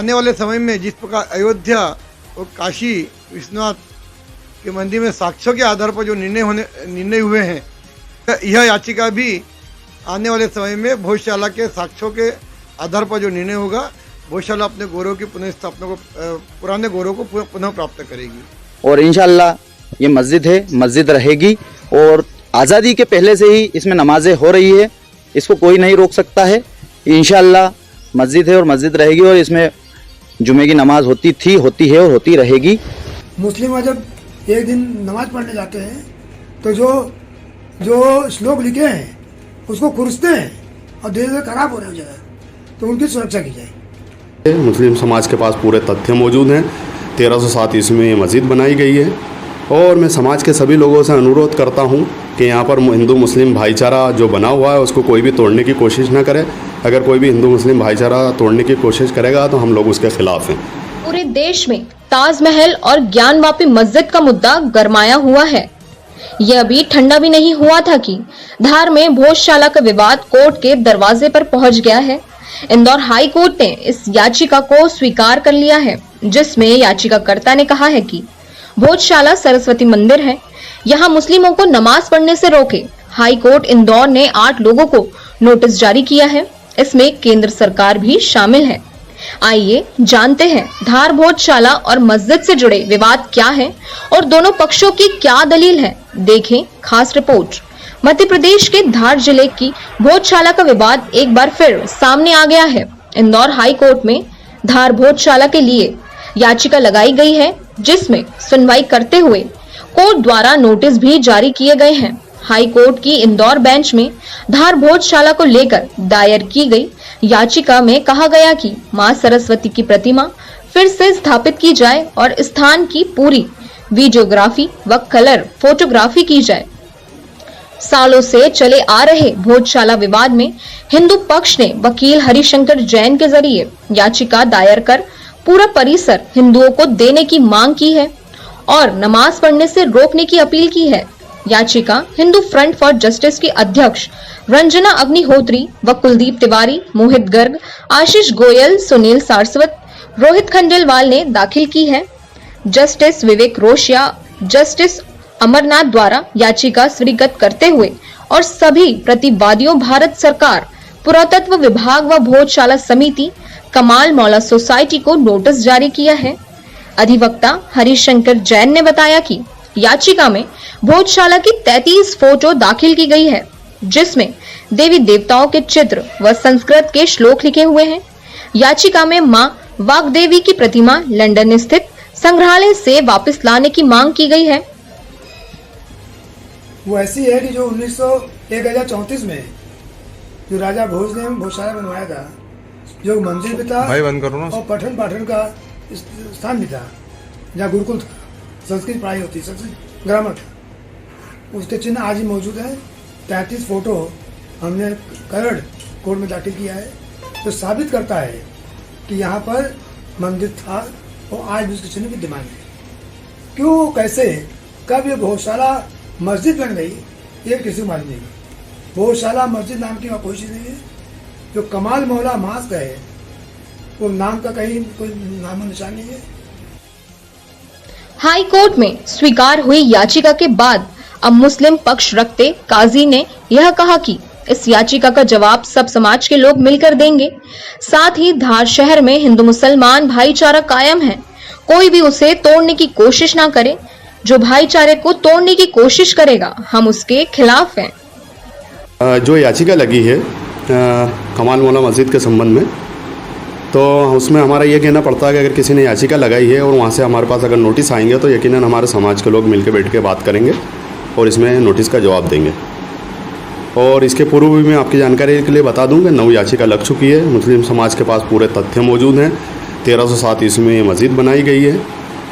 आने वाले समय में जिस प्रकार अयोध्या और काशी विश्वनाथ के मंदिर में साक्ष्यों के आधार पर जो निर्णय हुए हैं, यह याचिका भी आने वाले समय में भोजशाला के साक्ष्यों के आधार पर जो निर्णय होगा, भोजशाला अपने गौरव की पुनर्स्थापना को, पुराने गौरव को पुनः प्राप्त करेगी। और इंशाअल्लाह ये मस्जिद है, मस्जिद रहेगी और आज़ादी के पहले से ही इसमें नमाजें हो रही है, इसको कोई नहीं रोक सकता है। इंशाअल्लाह मस्जिद है और मस्जिद रहेगी और इसमें जुमे की नमाज होती थी, होती है और होती रहेगी। मुस्लिम जब एक दिन नमाज पढ़ने जाते हैं तो जो श्लोक लिखे हैं उसको खुरसते हैं और धीरे धीरे खराब हो रहे हो जाए, तो उनकी सुरक्षा की जाए। मुस्लिम समाज के पास पूरे तथ्य मौजूद हैं। 1307 ईस्वी में ये मस्जिद बनाई गई है और मैं समाज के सभी लोगों से अनुरोध करता हूं कि यहाँ पर हिंदू मुस्लिम भाईचारा जो बना हुआ है उसको कोई भी तोड़ने की कोशिश ना करे। अगर कोई भी हिंदू मुस्लिम भाईचारा तोड़ने की कोशिश करेगा तो हम लोग उसके खिलाफ हैं। पूरे देश में ताजमहल और ज्ञानवापी मस्जिद का मुद्दा गरमाया हुआ है। यह अभी ठंडा भी नहीं हुआ था कि धार में भोजशाला का विवाद कोर्ट के दरवाजे पर पहुंच गया है। इंदौर हाई कोर्ट ने इस याचिका को स्वीकार कर लिया है, जिसमें याचिकाकर्ता ने कहा है कि भोजशाला सरस्वती मंदिर है, यहाँ मुस्लिमों को नमाज पढ़ने से रोके। हाई कोर्ट इंदौर ने 8 लोगों को नोटिस जारी किया है, इसमें केंद्र सरकार भी शामिल है। आइए जानते हैं धार भोजशाला और मस्जिद से जुड़े विवाद क्या है और दोनों पक्षों की क्या दलील है। देखें खास रिपोर्ट। मध्य प्रदेश के धार जिले की भोजशाला का विवाद एक बार फिर सामने आ गया है। इंदौर हाई कोर्ट में धार भोजशाला के लिए याचिका लगाई गई है, जिसमें सुनवाई करते हुए कोर्ट द्वारा नोटिस भी जारी किए गए हैं। हाई कोर्ट की इंदौर बेंच में धार भोजशाला को लेकर दायर की गई याचिका में कहा गया कि मां सरस्वती की प्रतिमा फिर से स्थापित की जाए और स्थान की पूरी वीडियोग्राफी व कलर फोटोग्राफी की जाए। सालों से चले आ रहे भोजशाला विवाद में हिंदू पक्ष ने वकील हरिशंकर जैन के जरिए याचिका दायर कर पूरा परिसर हिंदुओं को देने की मांग की है और नमाज पढ़ने से रोकने की अपील की है। याचिका हिंदू फ्रंट फॉर जस्टिस की अध्यक्ष रंजना अग्निहोत्री व कुलदीप तिवारी, मोहित गर्ग, आशीष गोयल, सुनील सारस्वत, रोहित खंडेलवाल ने दाखिल की है। जस्टिस विवेक रोशिया, जस्टिस अमरनाथ द्वारा याचिका स्वीकृत करते हुए और सभी प्रतिवादियों भारत सरकार, पुरातत्व विभाग व भोजशाला समिति, कमाल मौला सोसाइटी को नोटिस जारी किया है। अधिवक्ता हरिशंकर जैन ने बताया कि याचिका में भोजशाला की 33 फोटो दाखिल की गई है, जिसमें देवी देवताओं के चित्र व संस्कृत के श्लोक लिखे हुए हैं। याचिका में मां वाग्देवी की प्रतिमा लंदन स्थित संग्रहालय से वापस लाने की मांग की गई है। वो ऐसी है कि जो 1034 में जो राजा भोज ने भोजशाला बनवाया था, जो मंदिर भी था भाई बंद करो ना, और पठन पाठन का स्थान भी था, जहाँ गुरुकुल था, संस्कृत पढ़ाई होती, संस्कृत ग्रामर था, उसके चिन्ह आज ही मौजूद है। 33 फोटो हमने करड़ कोर्ट में दाखिल किया है, जो साबित करता है कि यहाँ पर मंदिर था और आज भी उसके चिन्ह विद्यमान है। क्यों, कैसे, कब ये भोजशाला मस्जिद बन गई, ये किसी को मालूम नहीं। भोजशाला मस्जिद नाम की वहाँ कोई चीज़ नहीं है। जो कमाल मौला मास्क है, वो नाम का कहीं कोई नामो निशान नहीं है। हाई कोर्ट में स्वीकार हुई याचिका के बाद अब मुस्लिम पक्ष रखते काजी ने यह कहा कि इस याचिका का जवाब सब समाज के लोग मिलकर देंगे। साथ ही धार शहर में हिंदू मुसलमान भाईचारा कायम है, कोई भी उसे तोड़ने की कोशिश ना करे। जो भाईचारे को तोड़ने की कोशिश करेगा, हम उसके खिलाफ हैं। जो याचिका लगी है कमाल मौला मस्जिद के संबंध में, तो उसमें हमारा ये कहना पड़ता है कि अगर किसी ने याचिका लगाई है और वहाँ से हमारे पास अगर नोटिस आएंगे तो यकीनन हमारे समाज के लोग मिलकर बैठ के बात करेंगे और इसमें नोटिस का जवाब देंगे। और इसके पूर्व भी मैं आपकी जानकारी के लिए बता दूं कि 9 याचिका लग चुकी है। मुस्लिम समाज के पास पूरे तथ्य मौजूद हैं। 1307 ईस्वी में ये मस्जिद बनाई गई है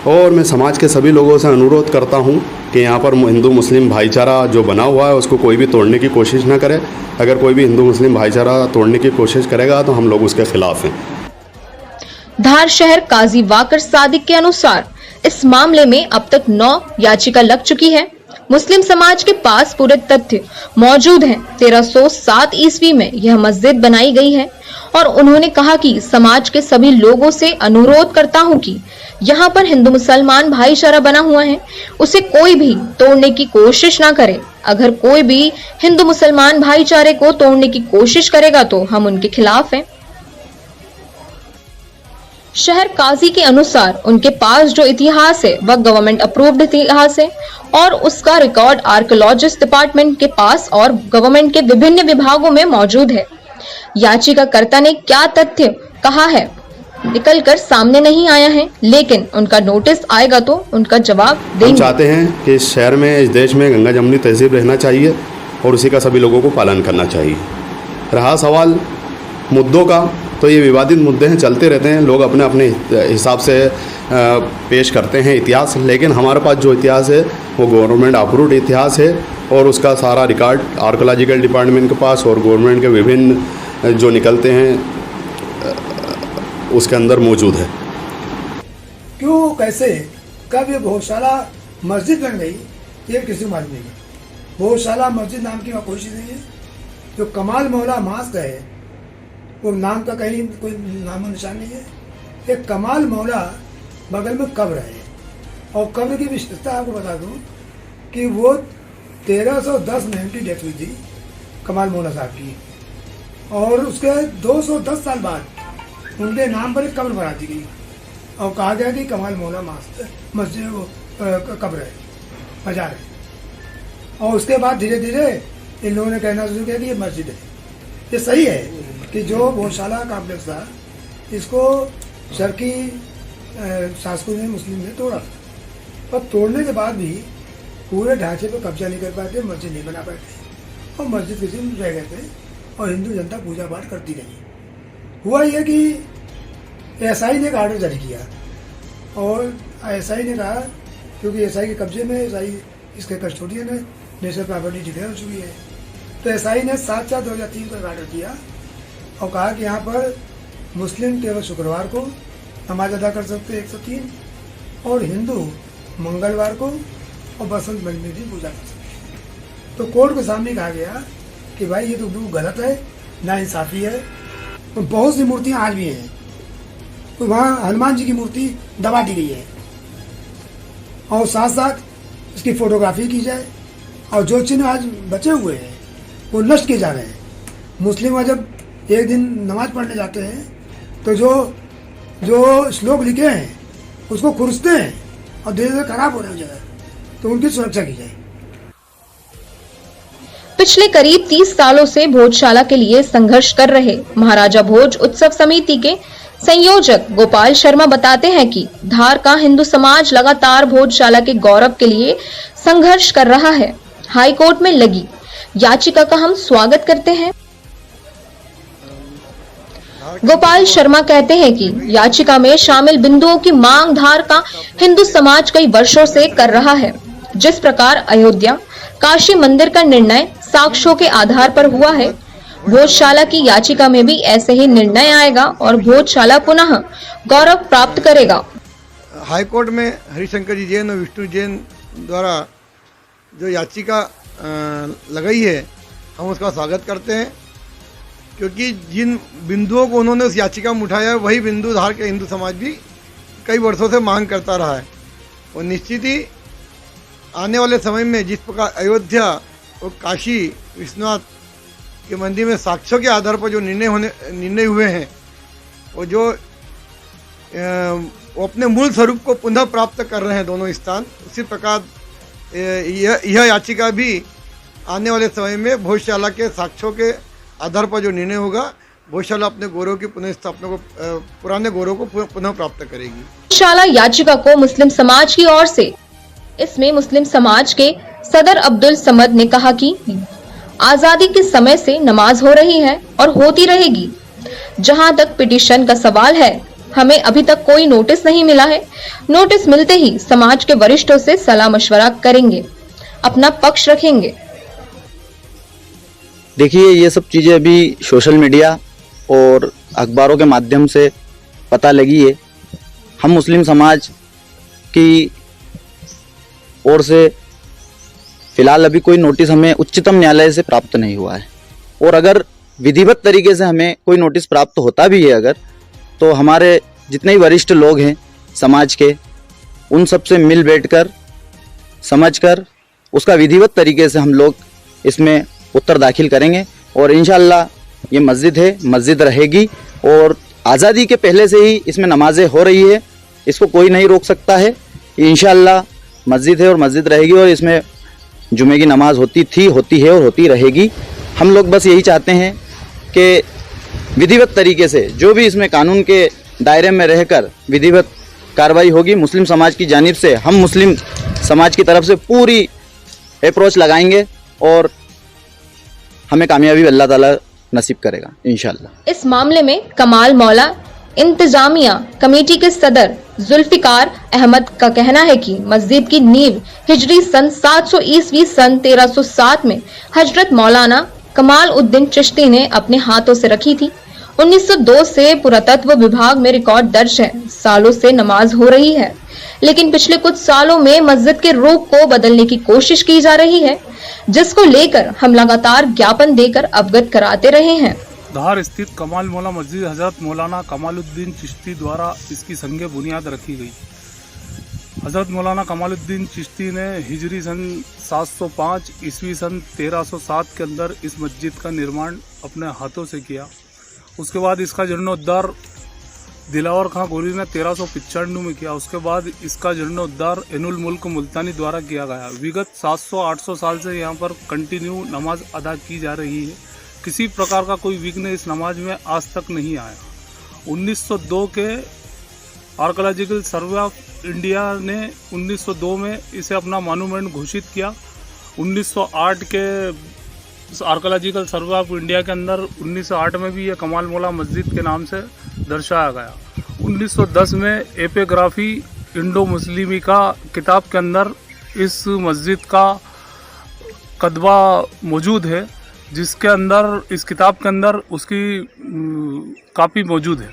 और मैं समाज के सभी लोगों से अनुरोध करता हूं कि यहाँ पर हिंदू मुस्लिम भाईचारा जो बना हुआ है उसको कोई भी तोड़ने की कोशिश ना करे। अगर कोई भी हिंदू मुस्लिम भाईचारा तोड़ने की कोशिश करेगा तो हम लोग उसके खिलाफ हैं। धार शहर काजी वाकर सादिक के अनुसार इस मामले में अब तक 9 याचिका लग चुकी है। मुस्लिम समाज के पास पूरे तथ्य मौजूद हैं। 1307 ईस्वी में यह मस्जिद बनाई गई है और उन्होंने कहा कि समाज के सभी लोगों से अनुरोध करता हूं कि यहाँ पर हिंदू मुसलमान भाईचारा बना हुआ है, उसे कोई भी तोड़ने की कोशिश ना करे। अगर कोई भी हिंदू मुसलमान भाईचारे को तोड़ने की कोशिश करेगा तो हम उनके खिलाफ हैं। शहर काजी के अनुसार उनके पास जो इतिहास है वह गवर्नमेंट अप्रूव्ड इतिहास है और उसका रिकॉर्ड आर्कियोलॉजिस्ट डिपार्टमेंट के पास और गवर्नमेंट के विभिन्न विभागों में मौजूद है। याचिकाकर्ता ने क्या तथ्य कहा है निकलकर सामने नहीं आया है, लेकिन उनका नोटिस आएगा तो उनका जवाब देंगे। हम चाहते हैं कि इस शहर में, इस देश में गंगा जमुनी तहजीब रहना चाहिए और उसी का सभी लोगों को पालन करना चाहिए। रहा सवाल मुद्दों का, तो ये विवादित मुद्दे हैं, चलते रहते हैं, लोग अपने अपने हिसाब से पेश करते हैं इतिहास, लेकिन हमारे पास जो इतिहास है वो गवर्नमेंट अप्रूव्ड इतिहास है और उसका सारा रिकॉर्ड आर्कियोलॉजिकल डिपार्टमेंट के पास और गवर्नमेंट के विभिन्न जो निकलते हैं उसके अंदर मौजूद है। क्यों, कैसे, कब ये भोजशाला मस्जिद बन गई, ये किसी को मालूम नहीं है। भोजशाला मस्जिद नाम की कोई चीज़ नहीं है। जो कमाल मौला मास्क है वो नाम का कहीं कोई नामो निशान नहीं है। एक कमाल मौला बगल में कब्र है और कब्र की विशेषता आपको बता दूं कि वो 1310 में उनकी डेथ हुई थी कमाल मौला साहब की, और उसके 210 साल बाद उनके नाम पर एक कब्र बना दी गई और कहा गया कि कमाल मौला मस्जिद वो कब्र है, मजार है। और उसके बाद धीरे धीरे इन लोगों ने कहना शुरू किया कि ये मस्जिद है। ये सही है कि जो भोजशाला कॉम्प्लेक्स था इसको शर्की शासकों ने, मुस्लिम ने तोड़ा, पर तोड़ने के बाद भी पूरे ढांचे पर कब्जा नहीं कर पाए थे, मस्जिद नहीं बना पाए थे और मस्जिद किसी में रह गए थे और हिंदू जनता पूजा पाठ करती रही। हुआ यह कि एसआई ने एक आर्डर जारी किया और एसआई ने कहा, क्योंकि एसआई के कब्जे में, एसआई इसके कस्टोडियन है, नेशनल प्रॉपर्टी डिक्लेयर हो चुकी है, तो एसआई ने 7/4/2003 को एक आर्डर दिया और कहा कि यहाँ पर मुस्लिम केवल शुक्रवार को नमाज अदा कर सकते हैं 103, और हिंदू मंगलवार को और बसंत पंचमी की पूजा कर सकते हैं। तो कोर्ट के सामने कहा गया कि भाई ये तो बिल्कुल गलत है, नाइंसाफ़ी है। तो बहुत सी मूर्तियाँ आज भी हैं, तो वहाँ हनुमान जी की मूर्ति दबा दी गई है और साथ साथ इसकी फोटोग्राफी की जाए और जो चिन्ह आज बचे हुए हैं वो नष्ट किए जा रहे हैं। मुस्लिम जब एक दिन नमाज पढ़ने जाते हैं तो जो श्लोक लिखे हैं उसको खुरसते हैं और धीरे धीरे खराब हो रही जगह, तो उनकी सुरक्षा की जाए। पिछले करीब 30 सालों से भोजशाला के लिए संघर्ष कर रहे महाराजा भोज उत्सव समिति के संयोजक गोपाल शर्मा बताते हैं कि धार का हिंदू समाज लगातार भोजशाला के गौरव के लिए संघर्ष कर रहा है। हाई कोर्ट में लगी याचिका का हम स्वागत करते हैं। गोपाल शर्मा कहते हैं कि याचिका में शामिल बिंदुओं की मांग धार का हिंदू समाज कई वर्षों से कर रहा है। जिस प्रकार अयोध्या काशी मंदिर का निर्णय साक्ष्यों के आधार पर हुआ है, भोजशाला की याचिका में भी ऐसे ही निर्णय आएगा और भोजशाला पुनः गौरव प्राप्त करेगा। हाईकोर्ट में हरिशंकर जी जैन और विष्णु जैन द्वारा जो याचिका लगाई है, हम उसका स्वागत करते हैं, क्योंकि जिन बिंदुओं को उन्होंने उस याचिका में उठाया है वही बिंदु धार के हिंदू समाज भी कई वर्षों से मांग करता रहा है। और निश्चित ही आने वाले समय में जिस प्रकार अयोध्या और काशी विश्वनाथ के मंदिर में साक्ष्यों के आधार पर जो निर्णय हुए हैं, वो जो वो अपने मूल स्वरूप को पुनः प्राप्त कर रहे हैं दोनों स्थान, उसी प्रकार यह याचिका भी आने वाले समय में भोजशाला के साक्ष्यों के आधार पर जो निर्णय होगा, भोजशाला अपने गौरव की पुनः स्थापना को, पुराने गौरव को पुनः प्राप्त करेगी। भोजशाला याचिका को मुस्लिम समाज की ओर से, इसमें मुस्लिम समाज के सदर अब्दुल समद ने कहा कि आजादी के समय से नमाज हो रही है और होती रहेगी। जहां तक पिटीशन का सवाल है, हमें अभी तक कोई नोटिस नहीं मिला है। नोटिस मिलते ही समाज के वरिष्ठों से सलाह मशवरा करेंगे, अपना पक्ष रखेंगे। देखिए, ये सब चीज़ें अभी सोशल मीडिया और अखबारों के माध्यम से पता लगी है। हम मुस्लिम समाज की ओर से फिलहाल अभी कोई नोटिस हमें उच्चतम न्यायालय से प्राप्त नहीं हुआ है। और अगर विधिवत तरीके से हमें कोई नोटिस प्राप्त होता भी है अगर, तो हमारे जितने ही वरिष्ठ लोग हैं समाज के, उन सब से मिल बैठकर समझकर उसका विधिवत तरीके से हम लोग इसमें उत्तर दाखिल करेंगे। और इंशाअल्लाह ये मस्जिद है, मस्जिद रहेगी और आज़ादी के पहले से ही इसमें नमाजें हो रही है, इसको कोई नहीं रोक सकता है। इंशाअल्लाह मस्जिद है और मस्जिद रहेगी और इसमें जुमे की नमाज होती थी, होती है और होती रहेगी। हम लोग बस यही चाहते हैं कि विधिवत तरीके से जो भी इसमें कानून के दायरे में रहकर विधिवत कार्रवाई होगी, मुस्लिम समाज की जानिब से हम मुस्लिम समाज की तरफ से पूरी अप्रोच लगाएंगे और हमें कामयाबी अल्लाह ताला नसीब करेगा इंशाअल्लाह। इस मामले में कमाल मौला इंतजामिया कमेटी के सदर जुल्फिकार अहमद का कहना है कि मस्जिद की नींव हिजरी सन 700 ईस्वी सन 1307 में हजरत मौलाना कमाल उद्दीन चिश्ती ने अपने हाथों से रखी थी। 1902 से पुरातत्व विभाग में रिकॉर्ड दर्ज है। सालों से नमाज हो रही है, लेकिन पिछले कुछ सालों में मस्जिद के रूप को बदलने की कोशिश की जा रही है, जिसको लेकर हम लगातार ज्ञापन देकर अवगत कराते रहे हैं। धार स्थित कमाल मौला मस्जिद हजरत मौलाना कमालुद्दीन चिश्ती द्वारा इसकी संग बुनियाद रखी गई। हजरत मौलाना कमालुद्दीन चिश्ती ने हिजरी सन 705 ईस्वी सन 1307 के अंदर इस मस्जिद का निर्माण अपने हाथों से किया। उसके बाद इसका जीर्णोद्धार दिलावर खां गोरी ने 1395 में किया। उसके बाद इसका जीर्णोद्धार एनुल मुल्क मुल्तानी द्वारा किया गया। विगत 700-800 साल से यहाँ पर कंटिन्यू नमाज अदा की जा रही है। किसी प्रकार का कोई विघ्न इस नमाज में आज तक नहीं आया। 1902 के आर्कोलॉजिकल सर्वे ऑफ इंडिया ने 1902 में इसे अपना मॉन्यूमेंट घोषित किया। 1908 के आर्कोलॉजिकल सर्वे ऑफ इंडिया के अंदर 1908 में भी ये कमाल मौला मस्जिद के नाम से दर्शाया गया। 1910 में एपिग्राफी इंडो मुस्लिमी का किताब के अंदर इस मस्जिद का कदवा मौजूद है, जिसके अंदर इस किताब के अंदर उसकी कापी मौजूद है।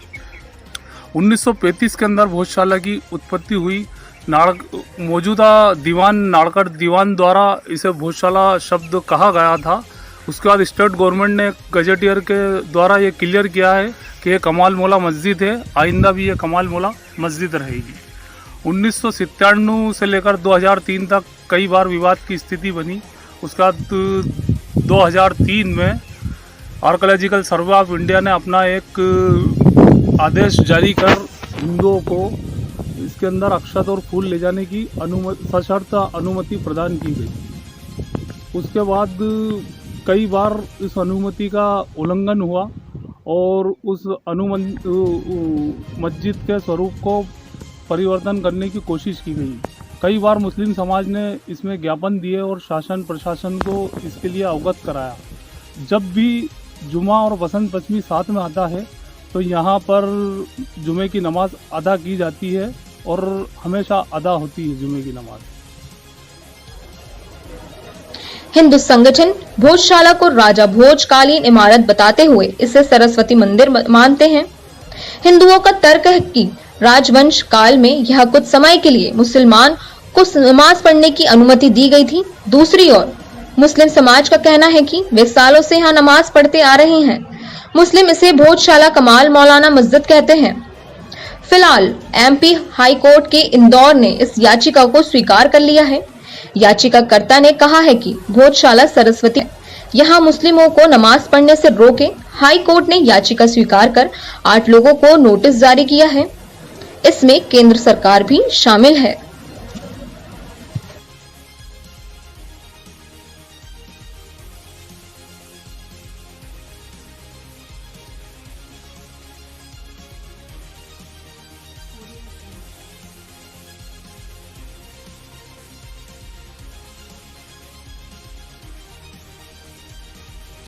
1935 के अंदर भोजशाला की उत्पत्ति हुई। मौजूदा दीवान नाड़कड़ दीवान द्वारा इसे भोजशाला शब्द कहा गया था। उसके बाद स्टेट गवर्नमेंट ने गजेटियर के द्वारा ये क्लियर किया है कि ये कमाल मौला मस्जिद है, आइंदा भी ये कमाल मौला मस्जिद रहेगी। 1997 से लेकर 2003 तक कई बार विवाद की स्थिति बनी। उसके बाद 2003 में आर्कोलॉजिकल सर्वे ऑफ इंडिया ने अपना एक आदेश जारी कर हिंदुओं को इसके अंदर अक्षत और फूल ले जाने की सशर्त अनुमति प्रदान की गई। उसके बाद कई बार इस अनुमति का उल्लंघन हुआ और उस मस्जिद के स्वरूप को परिवर्तन करने की कोशिश की गई। कई बार मुस्लिम समाज ने इसमें ज्ञापन दिए और शासन प्रशासन को इसके लिए अवगत कराया। जब भी जुमा और बसंत पंचमी साथ में आता है तो यहाँ पर जुमे की नमाज अदा की जाती है और हमेशा अदा होती है जुमे की नमाज। हिंदू संगठन भोजशाला को राजा भोजकालीन इमारत बताते हुए इसे सरस्वती मंदिर मानते हैं। हिंदुओं का तर्क है कि राजवंश काल में यह कुछ समय के लिए मुसलमान को नमाज पढ़ने की अनुमति दी गई थी। दूसरी ओर मुस्लिम समाज का कहना है कि वे सालों से यहाँ नमाज पढ़ते आ रहे हैं। मुस्लिम इसे भोजशाला कमाल मौलाना मस्जिद कहते हैं। फिलहाल एमपी हाई कोर्ट के इंदौर ने इस याचिका को स्वीकार कर लिया है। याचिकाकर्ता ने कहा है कि भोजशाला सरस्वती यहाँ मुस्लिमों को नमाज पढ़ने से रोके। हाई कोर्ट ने याचिका स्वीकार कर 8 लोगों को नोटिस जारी किया है। इसमें केंद्र सरकार भी शामिल है।